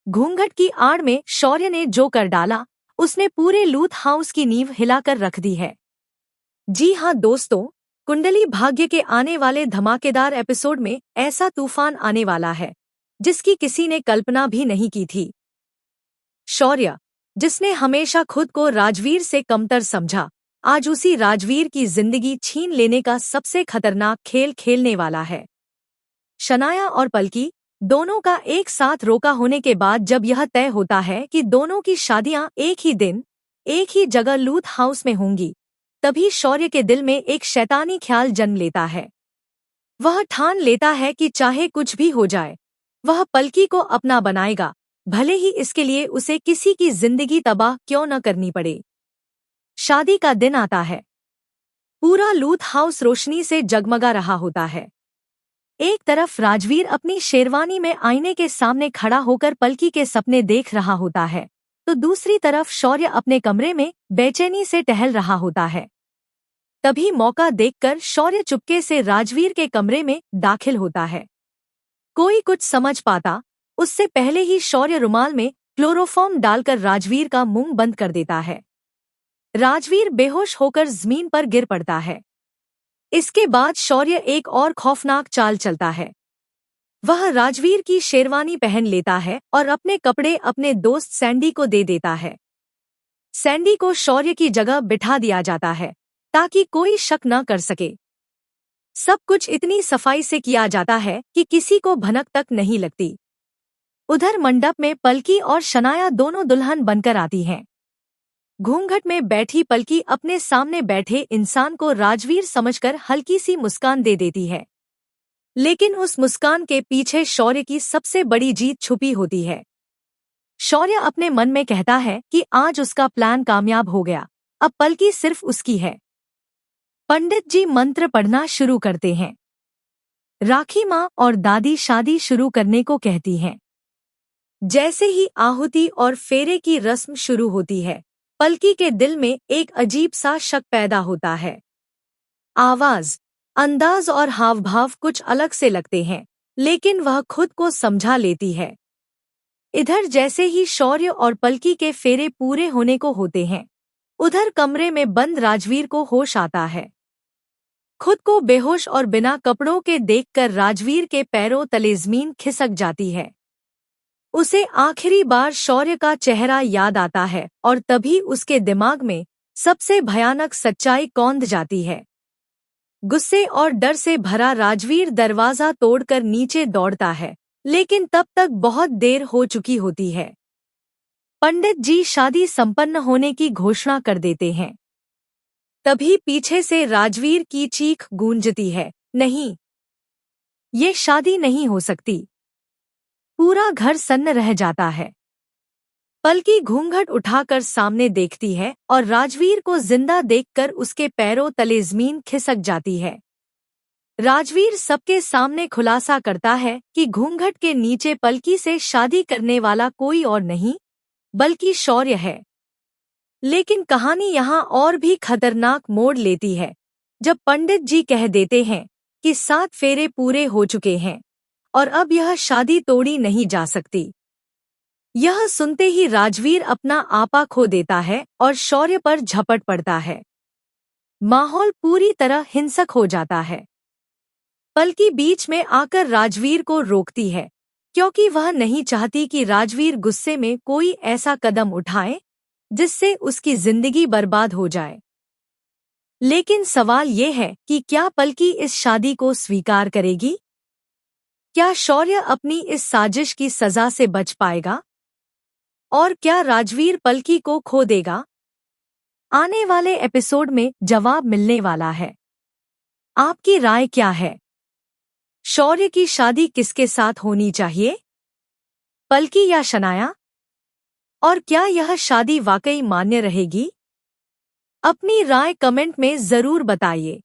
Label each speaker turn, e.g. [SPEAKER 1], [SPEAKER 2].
[SPEAKER 1] घूंघट की आड़ में शौर्य ने जो कर डाला, उसने पूरे लूथ हाउस की नींव हिलाकर रख दी है। जी हाँ दोस्तों, कुंडली भाग्य के आने वाले धमाकेदार एपिसोड में ऐसा तूफान आने वाला है जिसकी किसी ने कल्पना भी नहीं की थी। शौर्य, जिसने हमेशा खुद को राजवीर से कमतर समझा, आज उसी राजवीर की जिंदगी छीन लेने का सबसे खतरनाक खेल खेलने वाला है। शनाया और पलकी दोनों का एक साथ रोका होने के बाद जब यह तय होता है कि दोनों की शादियां एक ही दिन एक ही जगह लूथ हाउस में होंगी, तभी शौर्य के दिल में एक शैतानी ख्याल जन्म लेता है। वह ठान लेता है कि चाहे कुछ भी हो जाए, वह पलकी को अपना बनाएगा, भले ही इसके लिए उसे किसी की जिंदगी तबाह क्यों न करनी पड़े। शादी का दिन आता है। पूरा लूथ हाउस रोशनी से जगमगा रहा होता है। एक तरफ राजवीर अपनी शेरवानी में आईने के सामने खड़ा होकर पलकी के सपने देख रहा होता है, तो दूसरी तरफ शौर्य अपने कमरे में बेचैनी से टहल रहा होता है। तभी मौका देखकर शौर्य चुपके से राजवीर के कमरे में दाखिल होता है। कोई कुछ समझ पाता उससे पहले ही शौर्य रुमाल में क्लोरोफॉर्म डालकर राजवीर का मुंह बंद कर देता है। राजवीर बेहोश होकर जमीन पर गिर पड़ता है। इसके बाद शौर्य एक और खौफनाक चाल चलता है। वह राजवीर की शेरवानी पहन लेता है और अपने कपड़े अपने दोस्त सैंडी को दे देता है। सैंडी को शौर्य की जगह बिठा दिया जाता है ताकि कोई शक न कर सके। सब कुछ इतनी सफाई से किया जाता है कि किसी को भनक तक नहीं लगती। उधर मंडप में पलकी और शनाया दोनों दुल्हन बनकर आती हैं। घूंघट में बैठी पलकी अपने सामने बैठे इंसान को राजवीर समझकर हल्की सी मुस्कान दे देती है, लेकिन उस मुस्कान के पीछे शौर्य की सबसे बड़ी जीत छुपी होती है। शौर्य अपने मन में कहता है कि आज उसका प्लान कामयाब हो गया, अब पलकी सिर्फ उसकी है। पंडित जी मंत्र पढ़ना शुरू करते हैं। राखी माँ और दादी शादी शुरू करने को कहती हैं। जैसे ही आहुति और फेरे की रस्म शुरू होती है, पलकी के दिल में एक अजीब सा शक पैदा होता है। आवाज, अंदाज और हावभाव कुछ अलग से लगते हैं, लेकिन वह खुद को समझा लेती है। इधर जैसे ही शौर्य और पलकी के फेरे पूरे होने को होते हैं, उधर कमरे में बंद राजवीर को होश आता है। खुद को बेहोश और बिना कपड़ों के देखकर राजवीर के पैरों तले जमीन खिसक जाती है। उसे आखिरी बार शौर्य का चेहरा याद आता है और तभी उसके दिमाग में सबसे भयानक सच्चाई कौंध जाती है। गुस्से और डर से भरा राजवीर दरवाजा तोड़कर नीचे दौड़ता है, लेकिन तब तक बहुत देर हो चुकी होती है। पंडित जी शादी संपन्न होने की घोषणा कर देते हैं। तभी पीछे से राजवीर की चीख गूंजती है, नहीं, ये शादी नहीं हो सकती। पूरा घर सन्न रह जाता है। पलकी घूंघट उठाकर सामने देखती है और राजवीर को जिंदा देखकर उसके पैरों तले जमीन खिसक जाती है। राजवीर सबके सामने खुलासा करता है कि घूंघट के नीचे पलकी से शादी करने वाला कोई और नहीं, बल्कि शौर्य है। लेकिन कहानी यहाँ और भी खतरनाक मोड़ लेती है जब पंडित जी कह देते हैं कि 7 फेरे पूरे हो चुके हैं और अब यह शादी तोड़ी नहीं जा सकती। यह सुनते ही राजवीर अपना आपा खो देता है और शौर्य पर झपट पड़ता है। माहौल पूरी तरह हिंसक हो जाता है। पलकी बीच में आकर राजवीर को रोकती है, क्योंकि वह नहीं चाहती कि राजवीर गुस्से में कोई ऐसा कदम उठाए जिससे उसकी जिंदगी बर्बाद हो जाए। लेकिन सवाल ये है कि क्या पलकी इस शादी को स्वीकार करेगी? क्या शौर्य अपनी इस साजिश की सजा से बच पाएगा? और क्या राजवीर पलकी को खो देगा? आने वाले एपिसोड में जवाब मिलने वाला है। आपकी राय क्या है? शौर्य की शादी किसके साथ होनी चाहिए, पलकी या शनाया? और क्या यह शादी वाकई मान्य रहेगी? अपनी राय कमेंट में जरूर बताइए।